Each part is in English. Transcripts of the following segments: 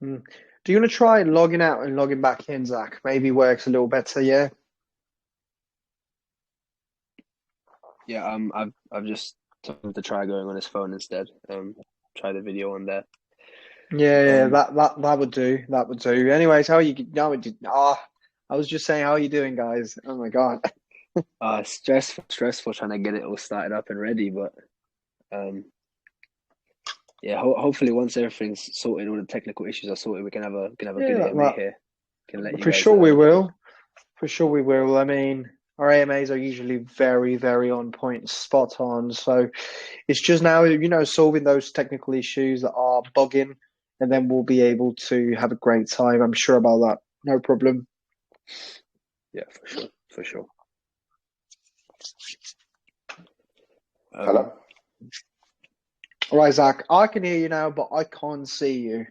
Mm. Do you want to try logging out and logging back in, Zach? Maybe works a little better, yeah? Yeah, I've just told him to try going on his phone instead. Try the video on there. Yeah, yeah, Um, that would do. That would do. Anyways, how are you? No, I was just saying, how are you doing, guys? Oh my God. stressful trying to get it all started up and ready, but um, yeah, hopefully once everything's sorted, all the technical issues are sorted, we can have a Yeah, good AMA here. Can let you for guys sure we will. For sure we will. I mean, our AMAs are usually very, very on point, spot on. So it's just now, solving those technical issues that are bugging, and then we'll be able to have a great time. I'm sure about that. No problem. Yeah, for sure, for sure. Hello? Um, All right, Zach, I can hear you now, but I can't see you.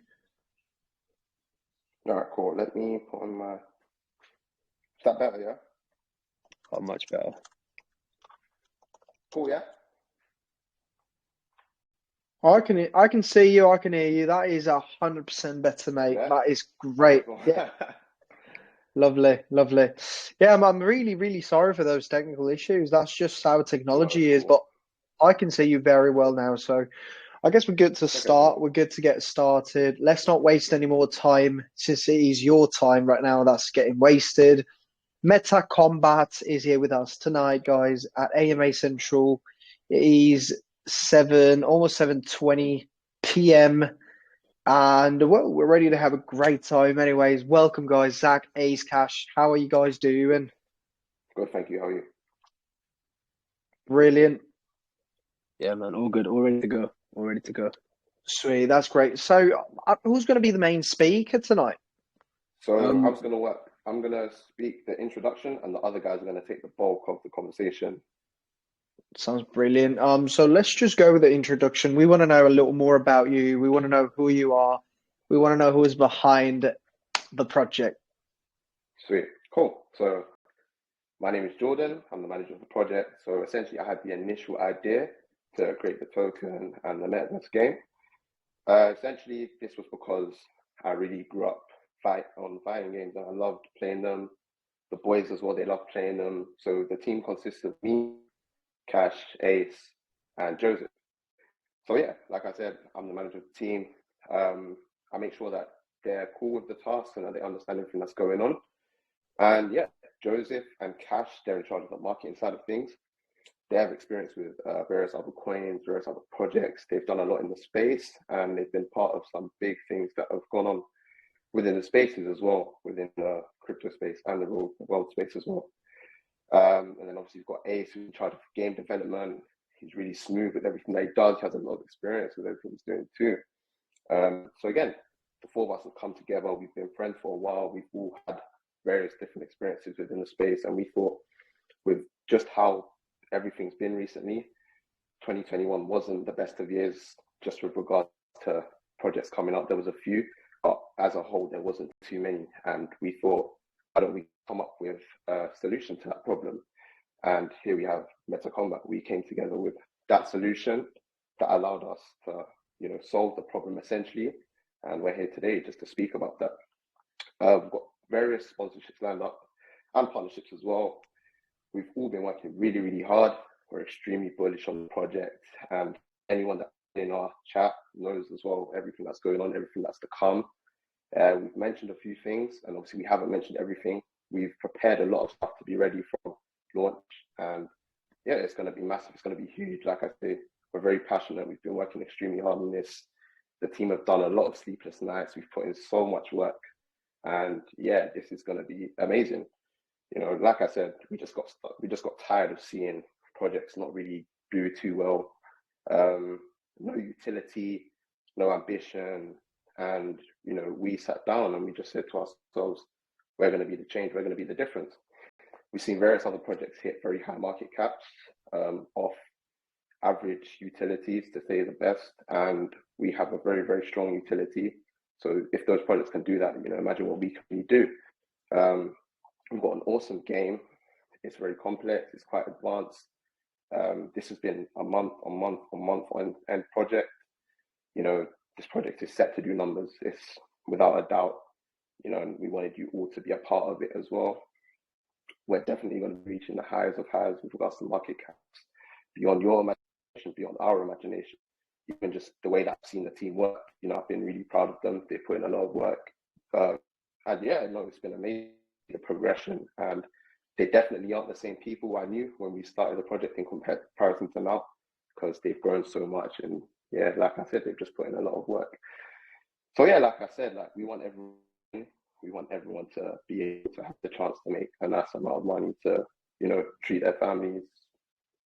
All right, cool. Let me put on my. Is that better, yeah? oh, much better. Cool, yeah? I can see you. I can hear you. That is 100% better, mate. Yeah? That is All right, great. cool. Yeah, lovely, lovely. Yeah, I'm really, really sorry for those technical issues. That's just how No, it's technology is. cool. But I can see you very well now. So I guess we're good to Okay, start. cool. We're good to get started. Let's not waste any more time since it is your time right now that's getting wasted. MetaKombat is here with us tonight, guys, at AMA Central. It is 7, almost 7:20 p.m. And well, we're ready to have a great time. Anyways, welcome, guys. Zach, Ace, Cash. How are you guys doing? Good, thank you. How are you? Brilliant. Yeah, man, all good, all ready to go, all ready to go. Sweet. That's great. So, who's going to be the main speaker tonight? So I'm Um, just gonna work. I'm gonna speak the introduction, and the other guys are gonna take the bulk of the conversation. Sounds brilliant. So let's just go with the introduction. We want to know a little more about you. We want to know who you are. We want to know who is behind the project. Sweet, cool. So my name is Jordan. I'm the manager of the project. So essentially, I had the initial idea to create the token and the MetaKombat game. Essentially, this was because I really grew up fighting games, and I loved playing them. The boys as well, they loved playing them. So the team consists of me, Cash, Ace, and Joseph. So yeah, like I said, I'm the manager of the team. I make sure that they're cool with the task and that they understand everything that's going on. And yeah, Joseph and Cash, they're in charge of the marketing side of things. They have experience with various other coins, various other projects. They've done a lot in the space, and they've been part of some big things that have gone on within the spaces as well, within the crypto space and the real world space as well. And then obviously you've got Ace, who's in charge of game development. He's really smooth with everything that he does. He has a lot of experience with everything he's doing too. So again, the four of us have come together. We've been friends for a while. We've all had various different experiences within the space, and we thought with just how everything's been recently, 2021 wasn't the best of years just with regards to projects coming up. There was a few, but as a whole, there wasn't too many. And we thought, why don't we come up with a solution to that problem? And here we have MetaKombat. We came together with that solution that allowed us to, solve the problem essentially. And we're here today just to speak about that. We've got various sponsorships lined up and partnerships as well. We've all been working really, really hard. We're extremely bullish on the project, and anyone that in our chat knows as well everything that's going on, everything that's to come. We've mentioned a few things, and obviously we haven't mentioned everything. We've prepared a lot of stuff to be ready for launch, and yeah, it's going to be massive. It's going to be huge. Like I say, we're very passionate. We've been working extremely hard on this. The team have done a lot of sleepless nights. We've put in so much work, and yeah, this is going to be amazing. Like I said, we just got tired of seeing projects not really do too well. No utility, no ambition, and we sat down and we just said to ourselves, we're going to be the change. We're going to be the difference. We've seen various other projects hit very high market caps off average utilities to say the best, and we have a very very strong utility. So if those projects can do that, imagine what we can really do. Um, We've got an awesome game. It's very complex. It's quite advanced. This has been a month on end project. You know, this project is set to do numbers. without a doubt, you know, and we wanted you all to be a part of it as well. We're definitely going to be reaching the highs of highs with regards to market caps beyond your imagination, beyond our imagination. Even just the way that I've seen the team work, you know, I've been really proud of them. They put in a lot of work. And yeah, no, it's been amazing, the progression. And they definitely aren't the same people I knew when we started the project in comparison to now, because they've grown so much. And yeah, like I said, they've just put in a lot of work. So yeah, like I said, like we want everyone to be able to have the chance to make a nice amount of money to, you know, treat their families,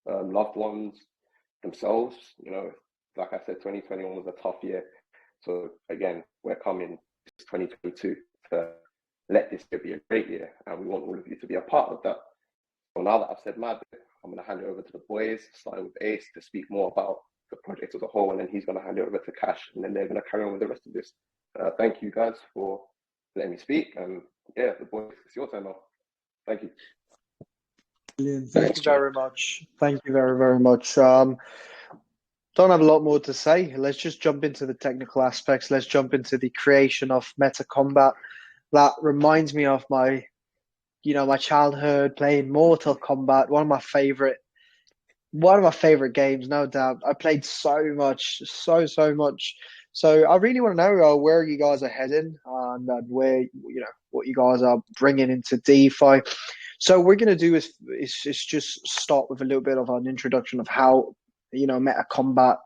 loved ones, themselves. You know, like I said, 2021 was a tough year. So again, we're coming 2022 to let this year be a great year, and we want all of you to be a part of that. So now that I've said my bit, I'm going to hand it over to the boys, starting with Ace, to speak more about the project as a whole, and then he's going to hand it over to Cash, and then they're going to carry on with the rest of this. Thank you guys for letting me speak, and yeah, the boys, it's your turn now. Thank you. Brilliant. Thank you very much. Thank you very, very much. Don't have a lot more to say. Let's just jump into the technical aspects. Let's jump into the creation of MetaKombat. That reminds me of my childhood playing Mortal Kombat. One of my favorite games, no doubt. I played so much. So I really want to know where you guys are heading and where, you know, what you guys are bringing into DeFi. So we're going to do is just start with a little bit of an introduction of how, you know, MetaKombat,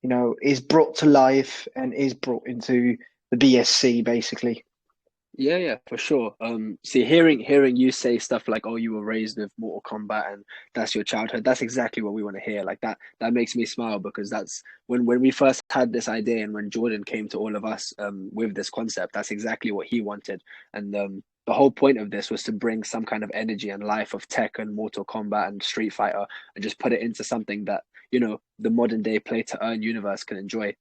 you know, is brought to life and is brought into the BSC basically. Yeah, for sure. See, hearing you say stuff like, "Oh, you were raised with Mortal Kombat and that's your childhood," that's exactly what we want to hear. Like that makes me smile, because that's when we first had this idea, and when Jordan came to all of us with this concept, that's exactly what he wanted. And the whole point of this was to bring some kind of energy and life of tech and Mortal Kombat and Street Fighter, and just put it into something that, you know, the modern day play to earn universe can enjoy.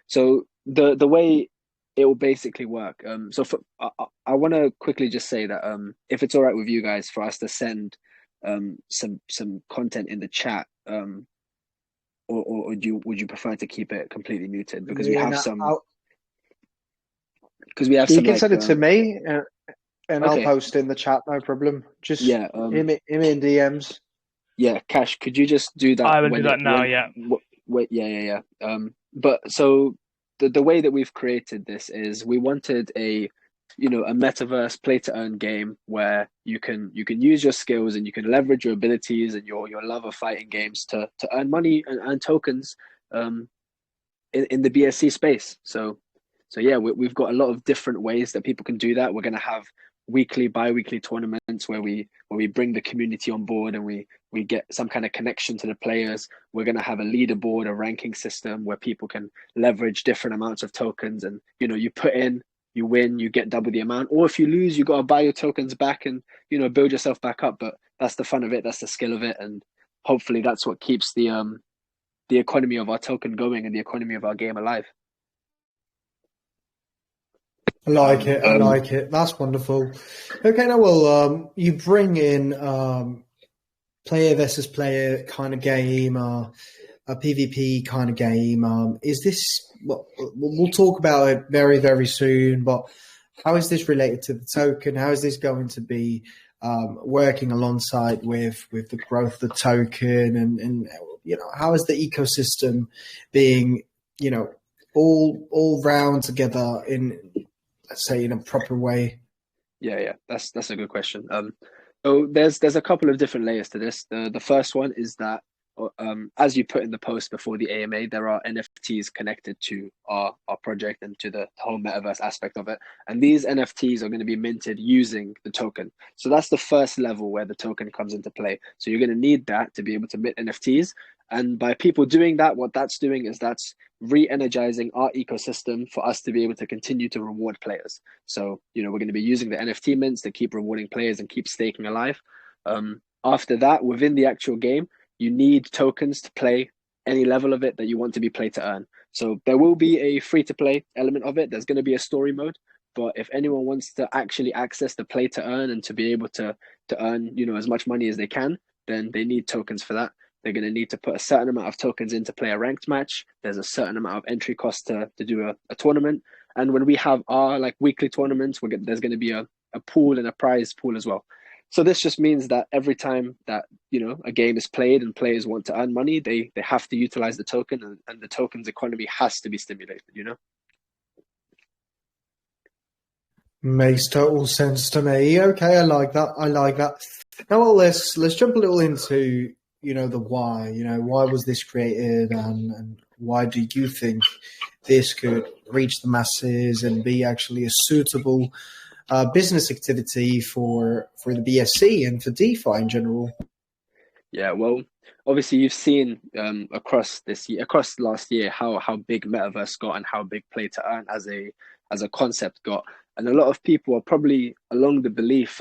So the way it will basically work. So I want to quickly just say that if it's all right with you guys, for us to send some content in the chat, or would you prefer to keep it completely muted, because we have some. Because we have some. You can send it to me, and okay. I'll post in the chat. No problem. Just in DMs. Yeah, Cash, could you just do that? I will do that now. Wait, yeah. But so the way that we've created this is we wanted a metaverse play to earn game where you can use your skills and you can leverage your abilities and your love of fighting games to earn money and earn tokens in the BSC space. So yeah, we've got a lot of different ways that people can do that. We're going to have weekly, bi-weekly tournaments where we bring the community on board and we get some kind of connection to the players. We're going to have a leaderboard, a ranking system where people can leverage different amounts of tokens, and you put in, you win, you get double the amount, or if you lose, you got to buy your tokens back and build yourself back up. But that's the fun of it, that's the skill of it, and hopefully that's what keeps the economy of our token going and the economy of our game alive. I like it. That's wonderful. Okay, now, well, you bring in player versus player kind of game, a PvP kind of game. Is this? Well, we'll talk about it very, very soon. But how is this related to the token? How is this going to be working alongside with the growth of the token? And how is the ecosystem being all round together in, let's say, in a proper way? Yeah, that's a good question. So there's a couple of different layers to this. The first one is that as you put in the post before the AMA, there are NFTs connected to our project and to the whole metaverse aspect of it. And these NFTs are going to be minted using the token. So that's the first level where the token comes into play. So you're going to need that to be able to mint NFTs. And by people doing that, what that's doing is that's re-energizing our ecosystem for us to be able to continue to reward players. So, we're going to be using the NFT mints to keep rewarding players and keep staking alive. After that, within the actual game, you need tokens to play any level of it that you want to be play to earn. So there will be a free-to-play element of it. There's going to be a story mode. But if anyone wants to actually access the play to earn and to be able to earn, as much money as they can, then they need tokens for that. They're going to need to put a certain amount of tokens in to play a ranked match. There's a certain amount of entry cost to do a tournament. And when we have our like weekly tournaments, there's going to be a pool and a prize pool as well. So this just means that every time that, you know, a game is played and players want to earn money, they have to utilize the token, and the tokens economy has to be stimulated, you know? Makes total sense to me. Okay, I like that. I like that. Now, well, let's jump a little into, you know, the why. You know, why was this created, and why do you think this could reach the masses and be actually a suitable business activity for the BSC and for DeFi in general? Yeah, well, obviously you've seen across last year, how big Metaverse got and how big play to earn as a concept got. And a lot of people are probably along the belief,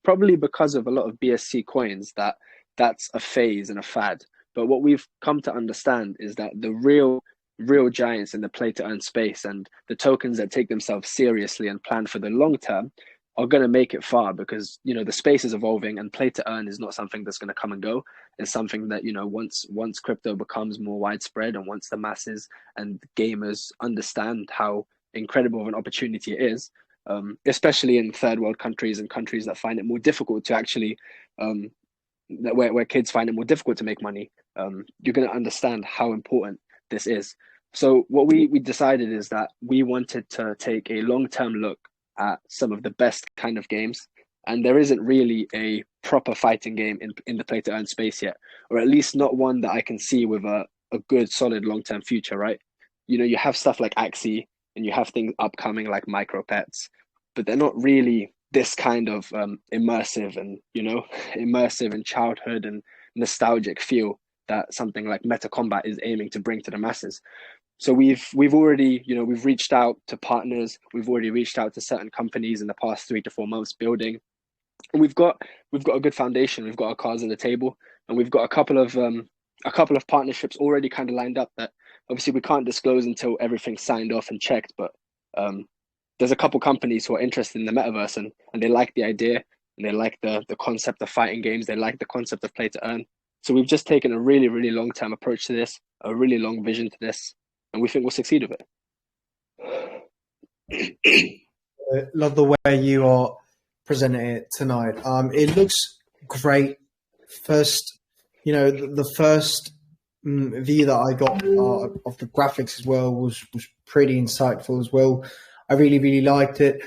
probably because of a lot of BSC coins, that that's a phase and a fad. But what we've come to understand is that the real giants in the play to earn space, and the tokens that take themselves seriously and plan for the long term, are going to make it far, because, you know, the space is evolving, and play to earn is not something that's going to come and go. It's something that, you know, once crypto becomes more widespread, and once the masses and gamers understand how incredible of an opportunity it is, especially in third world countries and countries that find it more difficult to actually where kids find it more difficult to make money, you're going to understand how important this is. So what we decided is that we wanted to take a long-term look at some of the best kind of games, and there isn't really a proper fighting game in the play to earn space yet, or at least not one that I can see with a good solid long-term future, right? You know, you have stuff like Axie, and you have things upcoming like micro pets, but they're not really this kind of immersive and childhood and nostalgic feel that something like MetaKombat is aiming to bring to the masses. So we've already, you know, we've reached out to partners, we've already reached out to certain companies in the past 3 to 4 months building, and we've got a good foundation. We've got our cards on the table, and we've got a couple of partnerships already kind of lined up that obviously we can't disclose until everything's signed off and checked. But there's a couple companies who are interested in the metaverse, and they like the idea, and they like the concept of fighting games. They like the concept of play to earn. So we've just taken a really, really long-term approach to this, a really long vision to this, and we think we'll succeed with it. Love the way you are presenting it tonight. It looks great. First, you know, the first view that I got of the graphics as well was pretty insightful as well. I really, really liked it.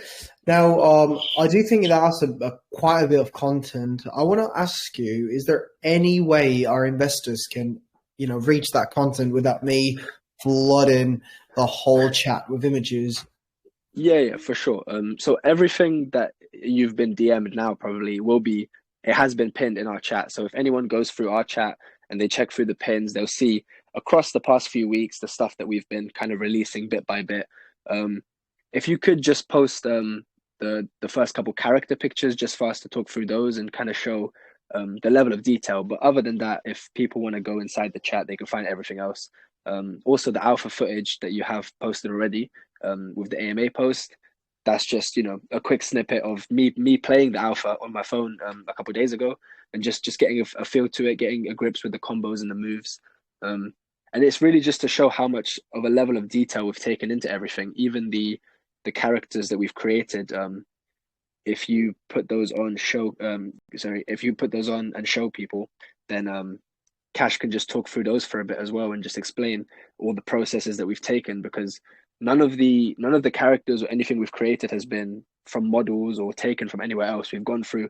Now, I do think that's quite a bit of content. I want to ask you, is there any way our investors can, you know, reach that content without me flooding the whole chat with images? Yeah, for sure. So everything that you've been DM'd now probably it has been pinned in our chat. So if anyone goes through our chat and they check through the pins, they'll see across the past few weeks the stuff that we've been kind of releasing bit by bit. If you could just post the first couple character pictures just for us to talk through those and kind of show the level of detail. But other than that, if people want to go inside the chat, they can find everything else. Also, the alpha footage that you have posted already with the AMA post, that's just, you know, a quick snippet of me playing the alpha on my phone a couple of days ago, and just getting a feel to it, getting a grips with the combos and the moves. And it's really just to show how much of a level of detail we've taken into everything, even the characters that we've created. If you put those on and show people, then Cash can just talk through those for a bit as well and just explain all the processes that we've taken, because none of the characters or anything we've created has been from models or taken from anywhere else. We've gone through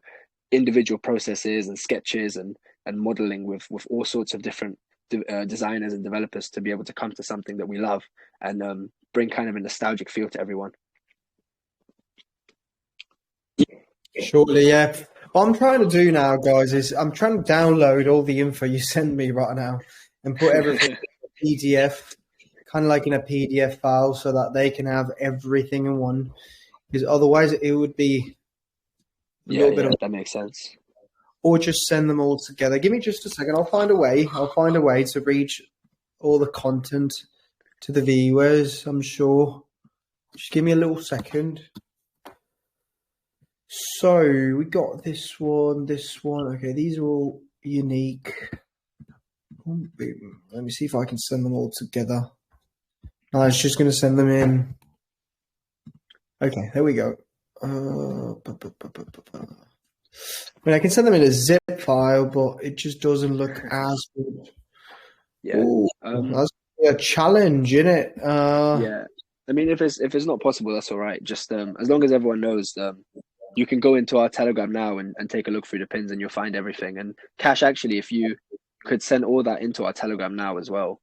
individual processes and sketches and modeling with all sorts of different designers and developers to be able to come to something that we love and bring kind of a nostalgic feel to everyone. Surely, yeah. What I'm trying to do now, guys, is I'm trying to download all the info you send me right now and put everything in a PDF, kind of like in a PDF file, so that they can have everything in one. Because otherwise, it would be that makes sense. Or just send them all together. Give me just a second. I'll find a way. To reach all the content to the viewers, I'm sure. Just give me a little second. So we got this one. Okay, these are all unique. Let me see if I can send them all together. No, I was just going to send them in. Okay, there we go. I mean, I can send them in a zip file, but it just doesn't look as good. Yeah. Ooh, that's a challenge, isn't it? Yeah. I mean, if it's not possible, that's all right. Just as long as everyone knows, you can go into our Telegram now and take a look through the pins, and you'll find everything. And Cash, actually, if you could send all that into our Telegram now as well,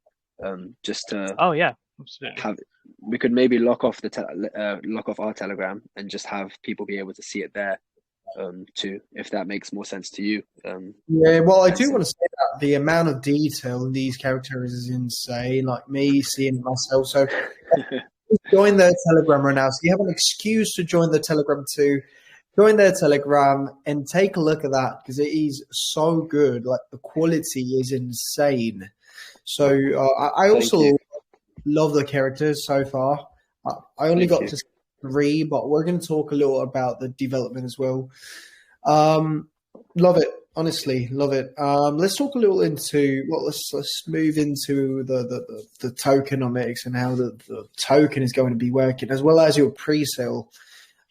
just to Oh yeah, absolutely. we could maybe lock off lock off our Telegram and just have people be able to see it there, too, if that makes more sense to you. Yeah, well, I do want to say that the amount of detail in these characters is insane. Like me seeing it myself. So join their Telegram right now. So you have an excuse to join the Telegram too. Join their Telegram and take a look at that because it is so good. Like the quality is insane. So I also love the characters so far. I only got to 3, but we're going to talk a little about the development as well. Love it, honestly, love it. Let's talk a little into let's move into the tokenomics and how the token is going to be working, as well as your pre-sale.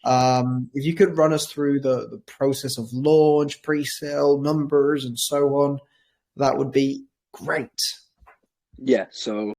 If you could run us through the process of launch, pre-sale, numbers, and so on, that would be great. Yeah, so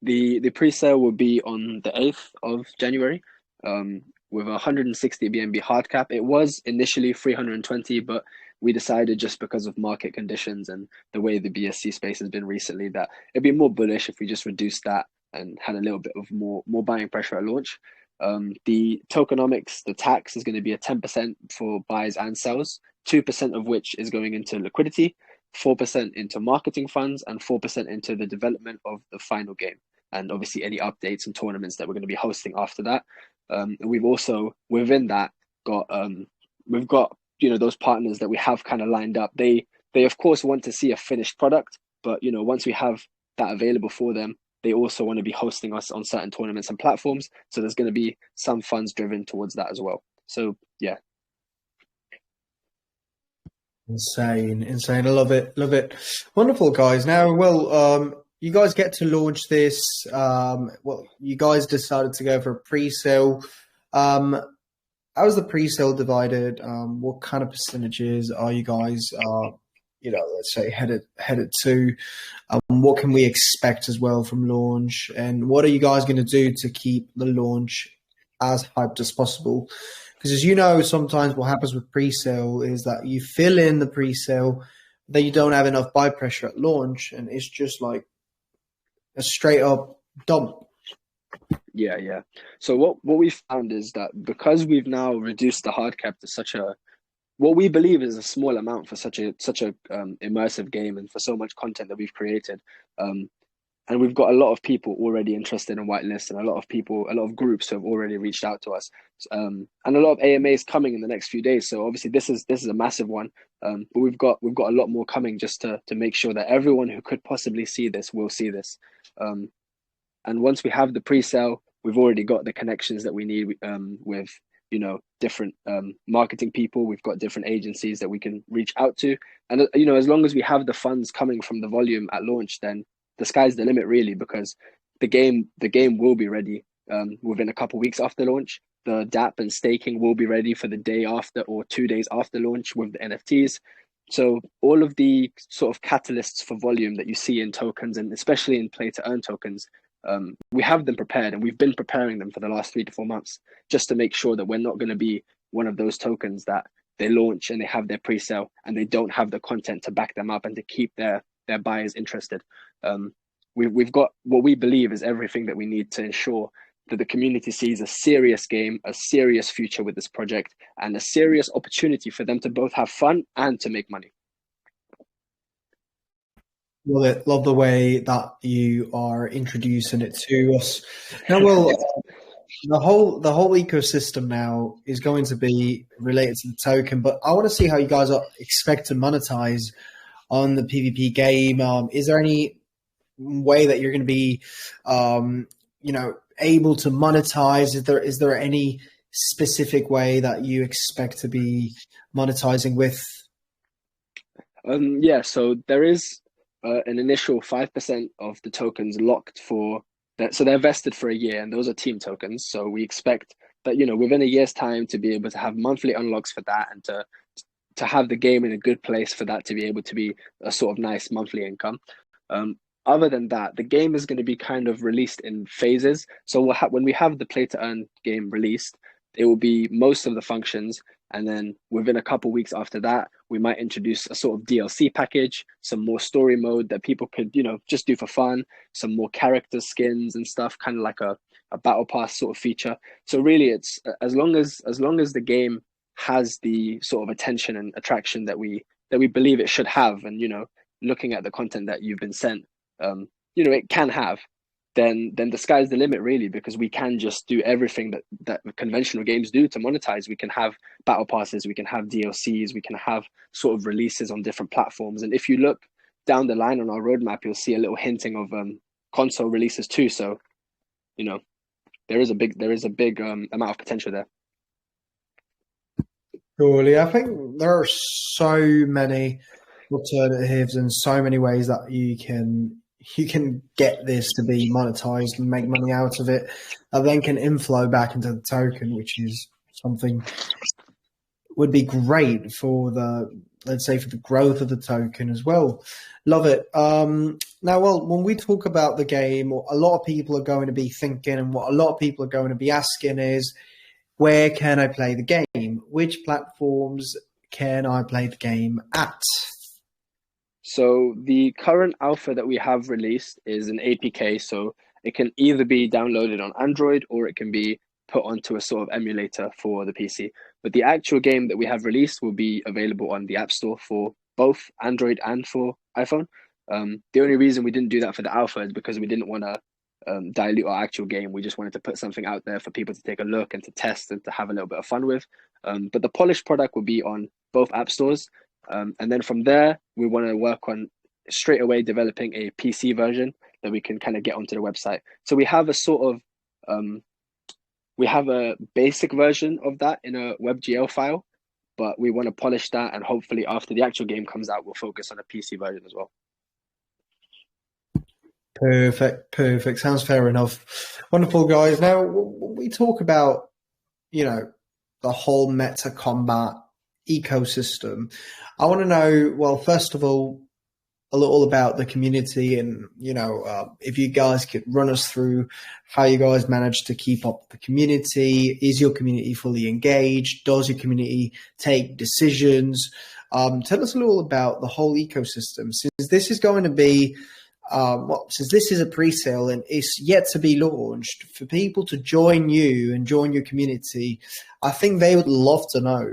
the pre-sale will be on the 8th of January, with 160 BNB hard cap. It was initially 320, but we decided, just because of market conditions and the way the BSC space has been recently, that it'd be more bullish if we just reduced that and had a little bit of more buying pressure at launch. The tokenomics, the tax is going to be a 10% for buys and sells, 2% of which is going into liquidity, 4% into marketing funds, and 4% into the development of the final game, and obviously any updates and tournaments that we're going to be hosting after that. We've also, within that, we've got those partners that we have kind of lined up. They of course want to see a finished product, but once we have that available for them, they also want to be hosting us on certain tournaments and platforms. So there's going to be some funds driven towards that as well. So yeah. Insane. I love it. Wonderful, guys. Now, you guys get to launch this. You guys decided to go for a pre-sale. How is the pre-sale divided? What kind of percentages are you guys, let's say headed to? What can we expect as well from launch? And what are you guys going to do to keep the launch as hyped as possible? Because as you know, sometimes what happens with pre-sale is that you fill in the pre-sale, then you don't have enough buy pressure at launch, and it's just like a straight up dump. Yeah. So what we found is that because we've now reduced the hard cap to what we believe is a small amount for such a immersive game and for so much content that we've created, and we've got a lot of people already interested in whitelist, and a lot of groups who have already reached out to us, and a lot of AMAs coming in the next few days. So obviously this is a massive one, but we've got a lot more coming just to make sure that everyone who could possibly see this will see this. And once we have the pre-sale, we've already got the connections that we need with different marketing people. We've got different agencies that we can reach out to, and as long as we have the funds coming from the volume at launch, then the sky's the limit, really, because the game will be ready within a couple of weeks after launch. The DApp and staking will be ready for the day after or 2 days after launch with the NFTs. So all of the sort of catalysts for volume that you see in tokens, and especially in play to earn tokens, we have them prepared, and we've been preparing them for the last 3 to 4 months, just to make sure that we're not going to be one of those tokens that they launch and they have their pre-sale and they don't have the content to back them up and to keep their buyers interested. We've got what we believe is everything that we need to ensure that the community sees a serious game, a serious future with this project, and a serious opportunity for them to both have fun and to make money. Love the way that you are introducing it to us. Now, the whole ecosystem now is going to be related to the token, but I want to see how you guys expect to monetize on the PvP game. Is there any way that you're going to be, able to monetize? Is there any specific way that you expect to be monetizing with? So there is an initial 5% of the tokens locked for that. So they're vested for a year, and those are team tokens. So we expect that, within a year's time to be able to have monthly unlocks for that, and to have the game in a good place for that to be able to be a sort of nice monthly income. Other than that, the game is going to be kind of released in phases. So when we have the play to earn game released, it will be most of the functions. And then within a couple of weeks after that, we might introduce a sort of DLC package, some more story mode that people could, just do for fun, some more character skins and stuff, kind of like a battle pass sort of feature. So really, it's as long as the game has the sort of attention and attraction that we believe it should have, and looking at the content that you've been sent, it can have, then the sky's the limit, really, because we can just do everything that conventional games do to monetize. We can have battle passes, we can have DLCs, we can have sort of releases on different platforms. And if you look down the line on our roadmap, you'll see a little hinting of console releases too. So, there is a big amount of potential there. Surely, I think there are so many alternatives and so many ways that you can get this to be monetized and make money out of it, that then can inflow back into the token, which is something would be great for the growth of the token as well. Love it. Now, when we talk about the game, a lot of people are going to be thinking, and what a lot of people are going to be asking is, where can I play the game? Which platforms can I play the game at? So the current alpha that we have released is an APK, so it can either be downloaded on Android or it can be put onto a sort of emulator for the PC. But the actual game that we have released will be available on the App Store for both Android and for iPhone. The only reason we didn't do that for the alpha is because we didn't want to dilute our actual game. We just wanted to put something out there for people to take a look and to test and to have a little bit of fun with. But the polished product will be on both app stores. And then from there, we want to work on straight away developing a PC version that we can kind of get onto the website. So we have a sort of, we have a basic version of that in a WebGL file, but we want to polish that. And hopefully after the actual game comes out, we'll focus on a PC version as well. Perfect. Sounds fair enough. Wonderful, guys. Now, when we talk about, the whole MetaKombat ecosystem, I want to know, well, first of all about the community, and, if you guys could run us through how you guys manage to keep up the community. Is your community fully engaged? Does your community take decisions? Tell us a little about the whole ecosystem, since this is going to be since this is a pre-sale and it's yet to be launched, for people to join you and join your community, I think they would love to know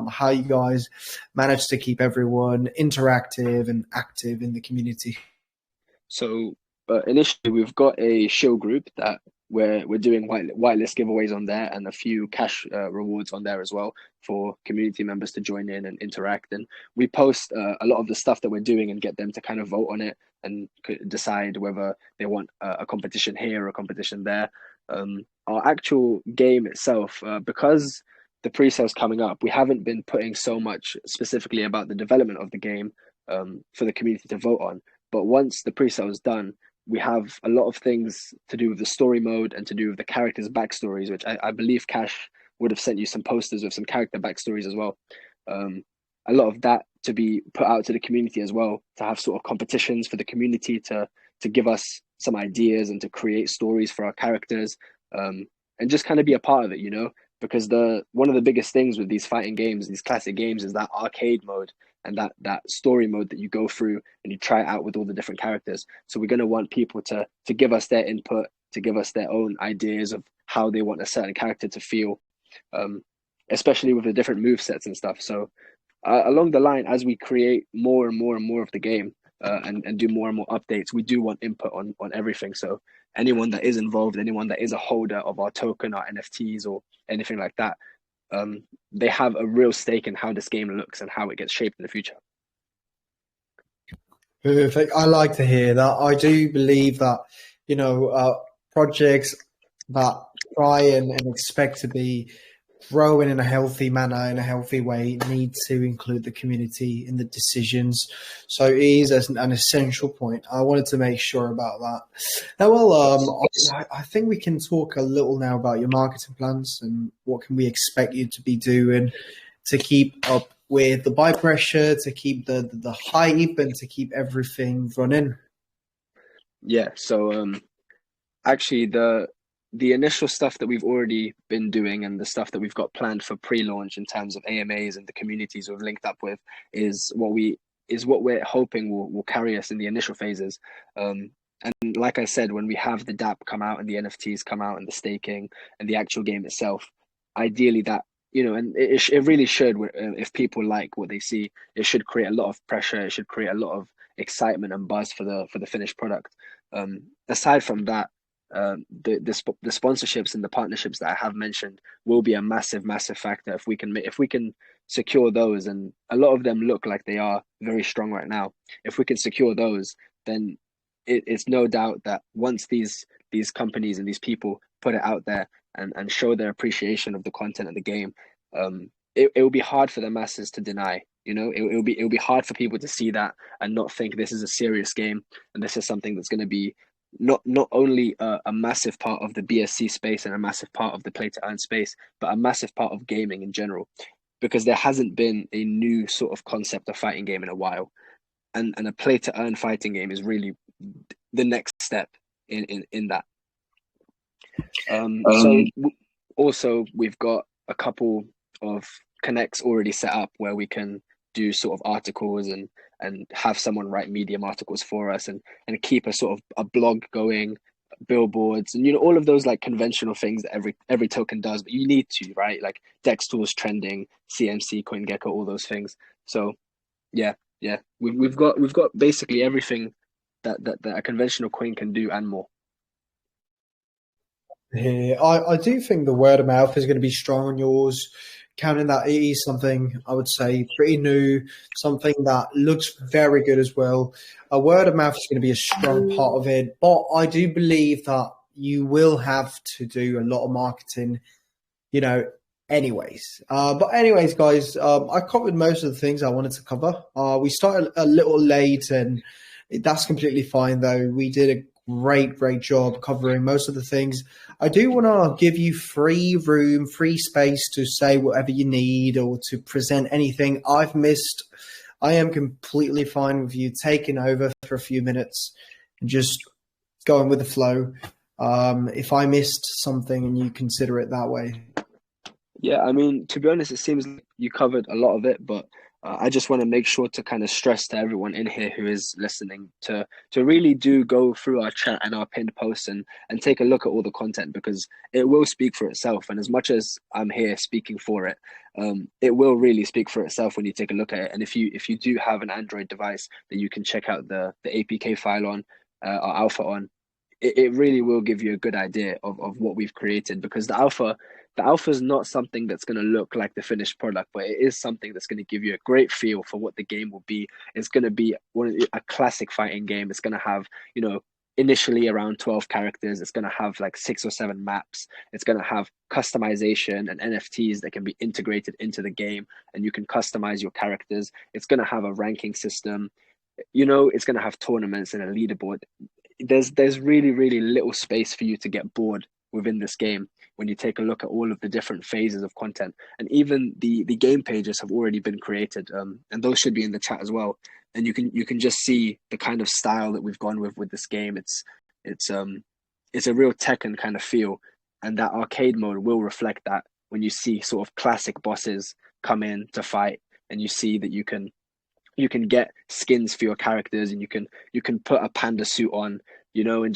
how you guys manage to keep everyone interactive and active in the community. So initially, we've got a show group that we're doing whitelist giveaways on there, and a few cash rewards on there as well for community members to join in and interact. And we post a lot of the stuff that we're doing and get them to kind of vote on it and decide whether they want a competition here or a competition there. Our actual game itself, because the pre-sale's coming up, we haven't been putting so much specifically about the development of the game for the community to vote on. But once the pre-sale is done, we have a lot of things to do with the story mode and to do with the characters' backstories, which I believe Cash would have sent you some posters with some character backstories as well. A lot of that to be put out to the community as well, to have sort of competitions for the community to give us some ideas and to create stories for our characters, and just kind of be a part of it, because one of the biggest things with these fighting games, these classic games, is that arcade mode and that story mode that you go through and you try it out with all the different characters. So we're going to want people to give us their input, to give us their own ideas of how they want a certain character to feel, especially with the different move sets and stuff. So along the line, as we create more and more and more of the game and do more and more updates, we do want input on everything. So anyone that is involved, anyone that is a holder of our token, our NFTs or anything like that, they have a real stake in how this game looks and how it gets shaped in the future. Perfect. I like to hear that. I do believe that, projects that try and expect to be growing in a healthy manner, in a healthy way, need to include the community in the decisions. So it is an essential point. I wanted to make sure about that. Now, well, I think we can talk a little now about your marketing plans and what can we expect you to be doing to keep up with the buy pressure, to keep the hype, and to keep everything running. Yeah, so actually the initial stuff that we've already been doing and the stuff that we've got planned for pre-launch in terms of AMAs and the communities we've linked up with is what we're hoping will carry us in the initial phases. And like I said, when we have the DApp come out and the NFTs come out and the staking and the actual game itself, ideally that, and it really should, if people like what they see, it should create a lot of pressure. It should create a lot of excitement and buzz for the finished product. Aside from that, the sponsorships and the partnerships that I have mentioned will be a massive factor if we can secure those, and a lot of them look like they are very strong right now. If we can secure those, then it's no doubt that once these companies and these people put it out there and show their appreciation of the content of the game, it will be hard for the masses to deny. It'll be hard for people to see that and not think this is a serious game and this is something that's going to be not only a massive part of the BSC space and a massive part of the play to earn space, but a massive part of gaming in general, because there hasn't been a new sort of concept of fighting game in a while, and a play to earn fighting game is really the next step in that. Also we've got a couple of connects already set up where we can do sort of articles and have someone write Medium articles for us and keep a sort of a blog going, billboards, and all of those like conventional things that every token does, but you need to, right? Like Dex tools, trending, CMC, CoinGecko, all those things. So yeah, we've got basically everything that a conventional coin can do and more. Yeah, I do think the word of mouth is going to be strong on yours. Counting that, it is something I would say pretty new, something that looks very good as well. A word of mouth is going to be a strong part of it, but I do believe that you will have to do a lot of marketing, anyways. But anyways, guys, I covered most of the things I wanted to cover. We started a little late, and that's completely fine, though. We did a great job covering most of the things. I do want to give you free room, free space to say whatever you need or to present anything I've missed. I am completely fine with you taking over for a few minutes and just going with the flow. If I missed something and you consider it that way. Yeah, I mean, to be honest, it seems like you covered a lot of it, but I just want to make sure to kind of stress to everyone in here who is listening to really do go through our chat and our pinned posts and take a look at all the content, because it will speak for itself. And as much as I'm here speaking for it, it will really speak for itself when you take a look at it. And if you do have an Android device that you can check out the APK file on or alpha on, it really will give you a good idea of what we've created, because the alpha is not something that's going to look like the finished product, but it is something that's going to give you a great feel for what the game will be. It's going to be a classic fighting game. It's going to have, initially around 12 characters. It's going to have like 6 or 7 maps. It's going to have customization and NFTs that can be integrated into the game, and you can customize your characters. It's going to have a ranking system. It's going to have tournaments and a leaderboard. There's really, really little space for you to get bored within this game when you take a look at all of the different phases of content. And even the game pages have already been created, and those should be in the chat as well. And you can just see the kind of style that we've gone with this game. It's a real Tekken kind of feel, and that arcade mode will reflect that when you see sort of classic bosses come in to fight, and you see that you can get skins for your characters, and you can put a panda suit on, and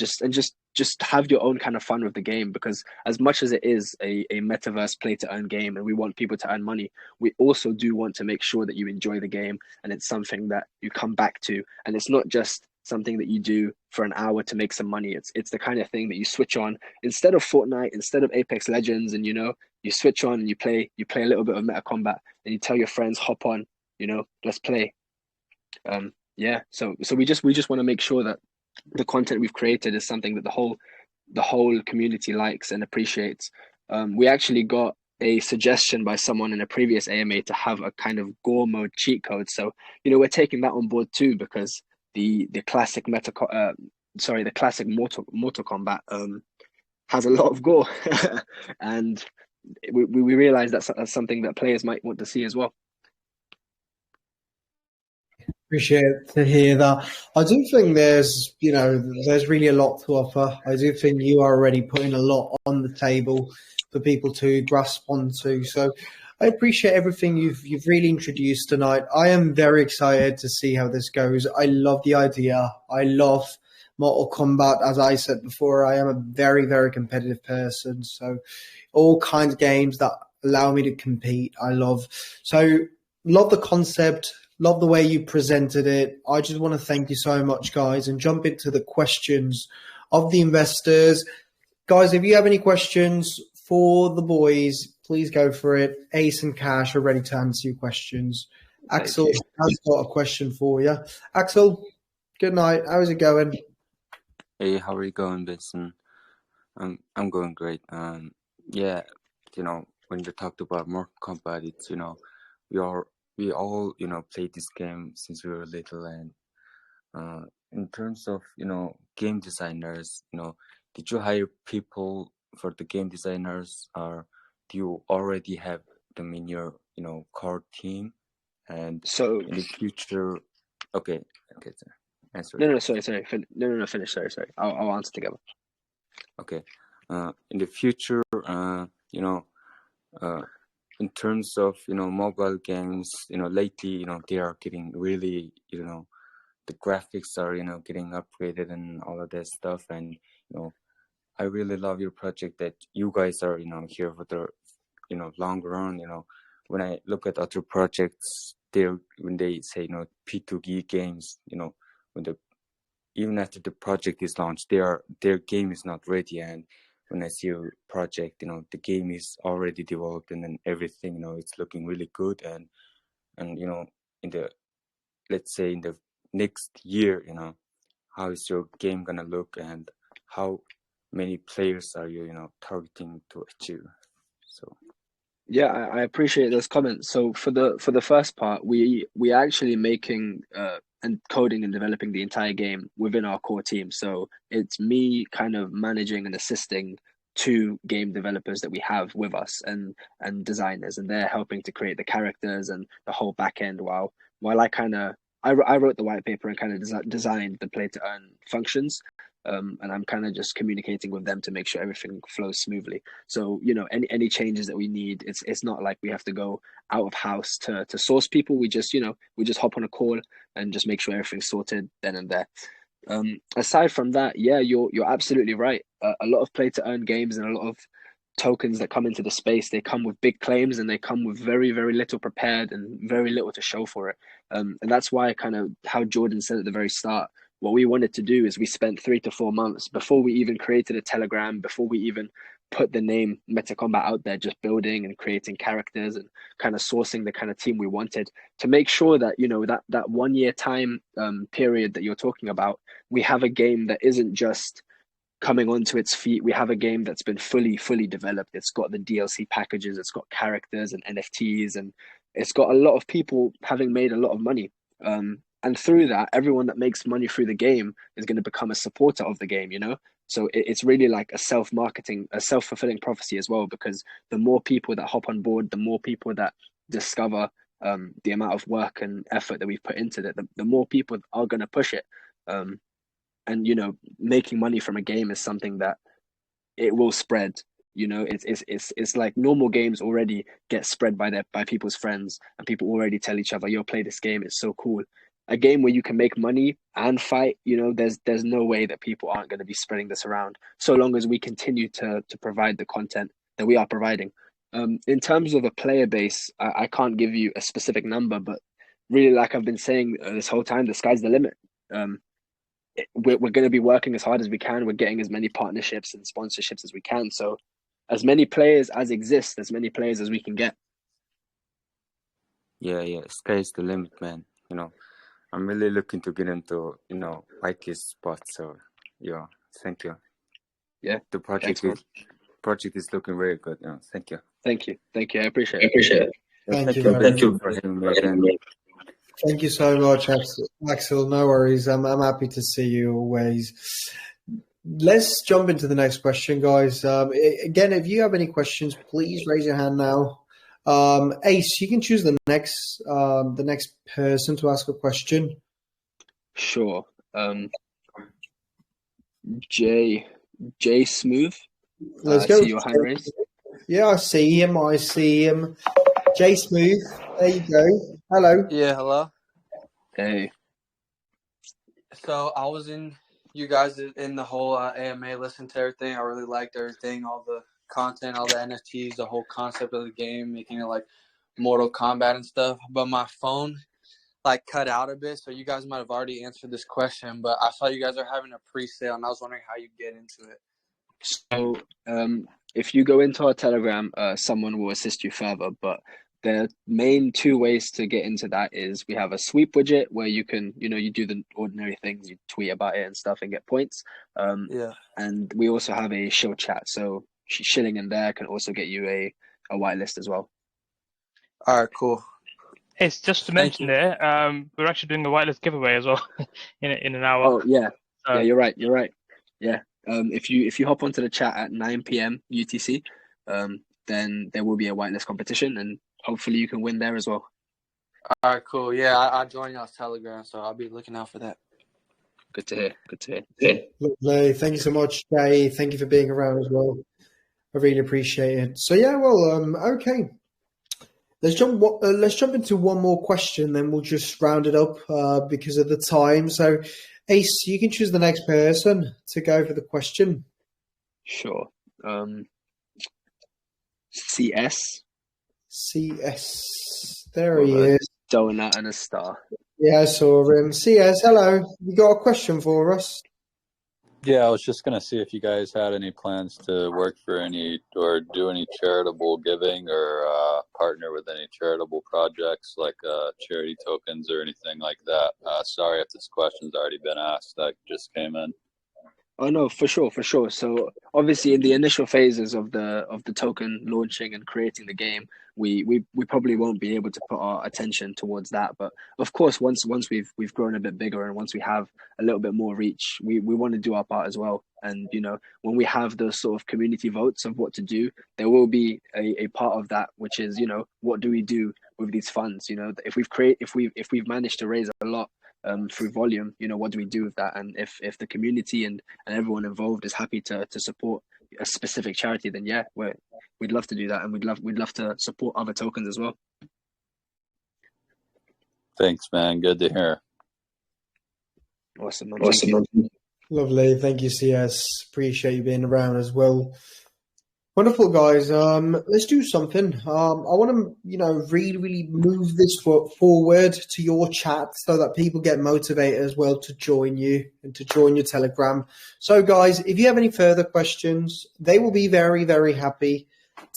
just have your own kind of fun with the game. Because as much as it is a metaverse play to earn game and we want people to earn money, we also do want to make sure that you enjoy the game and it's something that you come back to, and it's not just something that you do for an hour to make some money. It's the kind of thing that you switch on instead of Fortnite, instead of Apex Legends, and you switch on and you play a little bit of MetaKombat, and you tell your friends, hop on, let's play. So we just want to make sure that the content we've created is something that the whole community likes and appreciates. We actually got a suggestion by someone in a previous AMA to have a kind of gore mode cheat code. So, we're taking that on board too, because the classic the classic Mortal Kombat has a lot of gore, and we realize that's something that players might want to see as well. Appreciate to hear that. I do think there's really a lot to offer. I do think you are already putting a lot on the table for people to grasp onto. So I appreciate everything you've really introduced tonight. I am very excited to see how this goes. I love the idea. I love Mortal Kombat. As I said before, I am a very, very competitive person. So all kinds of games that allow me to compete, I love. So love the concept. Love the way you presented it. I just want to thank you so much, guys, and jump into the questions of the investors. Guys, if you have any questions for the boys, please go for it. Ace and Cash are ready to answer your questions. Axel has got a question for you. Axel, good night. How's it going? Hey, how are you going, Vincent? I'm going great. Yeah, when you talked about Mortal Kombat, it's we all played this game since we were little, and in terms of game designers, did you hire people for the game designers, or do you already have them in your core team? And so in the future, okay, sir. Answer. No, sorry. No, finish. Sorry. I'll answer together. Okay. In the future, in terms of mobile games, lately they are getting really the graphics are getting upgraded and all of that stuff, and I really love your project that you guys are here for the long run. When I look at other projects, when they say P2G games, even after the project is launched, their game is not ready, and when I see your project, the game is already developed and then everything, it's looking really good. And let's say in the next year, how is your game gonna look, and how many players are you, targeting to achieve? So. Yeah, I appreciate those comments. So for the first part, we actually making and coding and developing the entire game within our core team. So it's me kind of managing and assisting two game developers that we have with us, and designers, and they're helping to create the characters and the whole back end, while I wrote the white paper and kind of designed the play to earn functions. And I'm kind of just communicating with them to make sure everything flows smoothly. So any changes that we need, it's not like we have to go out of house to source people. We just hop on a call and just make sure everything's sorted then and there. Aside from that, yeah, you're absolutely right. A lot of play to earn games and a lot of tokens that come into the space, they come with big claims and they come with very, very little prepared and very little to show for it. And that's why kind of how Jordan said at the very start, what we wanted to do is we spent 3 to 4 months before we even created a Telegram, before we even put the name MetaKombat out there, just building and creating characters and kind of sourcing the kind of team we wanted, to make sure that that 1 year time period that you're talking about, we have a game that isn't just coming onto its feet. We have a game that's been fully developed. It's got the DLC packages, it's got characters and NFTs, and it's got a lot of people having made a lot of money. And through that, everyone that makes money through the game is going to become a supporter of the game, So it's really like a self-marketing, a self-fulfilling prophecy as well, because the more people that hop on board, the more people that discover the amount of work and effort that we've put into it, the more people are going to push it. And making money from a game is something that it will spread. It's like normal games already get spread by people's friends, and people already tell each other, "Yo, play this game. It's so cool." A game where you can make money and fight, there's no way that people aren't going to be spreading this around, so long as we continue to provide the content that we are providing. In terms of a player base, I can't give you a specific number, but really, like I've been saying this whole time, the sky's the limit. We're going to be working as hard as we can. We're getting as many partnerships and sponsorships as we can. So as many players as exist, as many players as we can get. Yeah, sky's the limit, man. I'm really looking to get into, whitelist spot. So, yeah, thank you. Yeah, the project excellent. project is looking very good. Thank you. Thank you. I appreciate it. Thank you Thank very you much. for having me again. Thank you so much, Axel. No worries. I'm happy to see you always. Let's jump into the next question, guys. Again, if you have any questions, please raise your hand now. Ace, you can choose the next person to ask a question. Sure. Jay Smooth. Let's I go. see your hand raised. Yeah, I see him. Jay Smooth. There you go. Hello. Yeah, hello. Hey. So I was in you guys in the whole AMA, listened to everything. I really liked everything, all the content, all the NFTs, the whole concept of the game, making it like Mortal Kombat and stuff. But my phone like cut out a bit, so you guys might have already answered this question. But I saw you guys are having a pre-sale, and I was wondering how you get into it. So if you go into our Telegram, someone will assist you further. But the main two ways to get into that is we have a sweep widget where you can, you do the ordinary things, you tweet about it and stuff and get points. Yeah. And we also have a shill chat. So shilling in there can also get you a whitelist as well. All right, cool. It's just to mention there, we're actually doing a whitelist giveaway as well in an hour. Oh yeah, yeah, you're right. Yeah, if you hop onto the chat at 9 p.m. UTC, then there will be a whitelist competition, and hopefully you can win there as well. All right, cool. Yeah, I joined y'all's Telegram, so I'll be looking out for that. Good to hear. Lovely. Thank you so much, Jay. Thank you for being around as well. I really appreciate it. So yeah, well, okay. Let's jump into one more question, then we'll just round it up because of the time. So, Ace, you can choose the next person to go for the question. Sure. CS. There he is. Donut and a star. Yeah, I saw him. CS, hello. You got a question for us? Yeah, I was just going to see if you guys had any plans to work for any or do any charitable giving or partner with any charitable projects like charity tokens or anything like that. Sorry if this question's already been asked. That just came in. Oh no, for sure. So obviously, in the initial phases of the token launching and creating the game, we probably won't be able to put our attention towards that. But of course, once we've grown a bit bigger and once we have a little bit more reach, we want to do our part as well. And when we have those sort of community votes of what to do, there will be a part of that which is what do we do with these funds? If we've managed to raise a lot. Through volume, what do we do with that? And if the community and everyone involved is happy to support a specific charity, then yeah, we'd love to do that, and we'd love to support other tokens as well. Thanks, man. Good to hear. Awesome. Lovely. Thank you, CS. Appreciate you being around as well. Wonderful, guys. Let's do something. I want to, really move this forward to your chat so that people get motivated as well to join you and to join your Telegram. So, guys, if you have any further questions, they will be very, very happy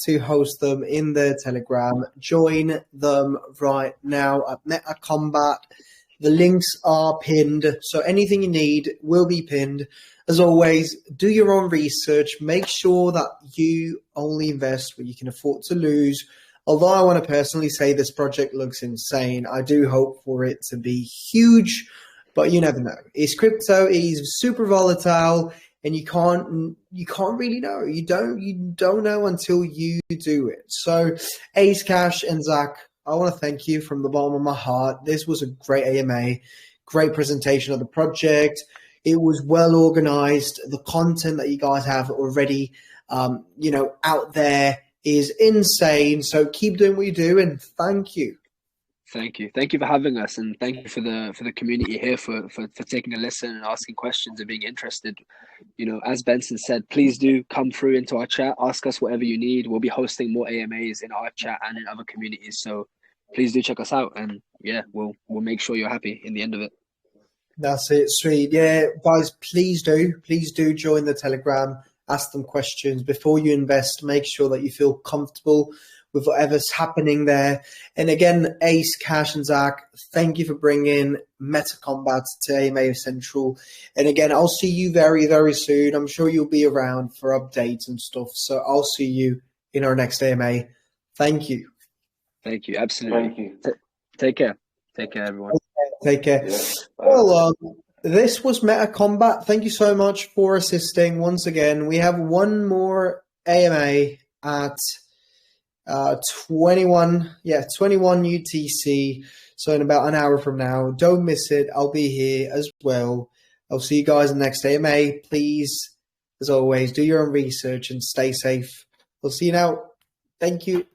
to host them in their Telegram. Join them right now at MetaKombat. The links are pinned, so anything you need will be pinned. As always, do your own research. Make sure that you only invest when you can afford to lose. Although I want to personally say this project looks insane, I do hope for it to be huge, but you never know. It's crypto, it is super volatile, and you can't really know. You don't know until you do it. So, Ace, Cash, and Zach, I want to thank you from the bottom of my heart. This was a great AMA, great presentation of the project. It was well organized. The content that you guys have already, out there is insane. So keep doing what you do, and thank you. Thank you for having us, and thank you for the community here for taking a listen and asking questions and being interested. As Benson said, please do come through into our chat. Ask us whatever you need. We'll be hosting more AMAs in our chat and in other communities. So please do check us out, and yeah, we'll make sure you're happy in the end of it. That's it, sweet. Yeah, guys, please do join the Telegram. Ask them questions before you invest. Make sure that you feel comfortable with whatever's happening there. And again, Ace, Cash, and Zach, thank you for bringing MetaKombat to AMA Central. And again, I'll see you very, very soon. I'm sure you'll be around for updates and stuff. So I'll see you in our next AMA. Thank you. Thank you. Absolutely. Thank you. Take care. Take care, everyone. Take care. Yeah. Well, this was MetaKombat. Thank you so much for assisting once again. We have one more AMA at 21 UTC, so in about an hour from now. Don't miss it. I'll be here as well. I'll see you guys in the next AMA. Please, as always, do your own research and stay safe. We'll see you now. Thank you.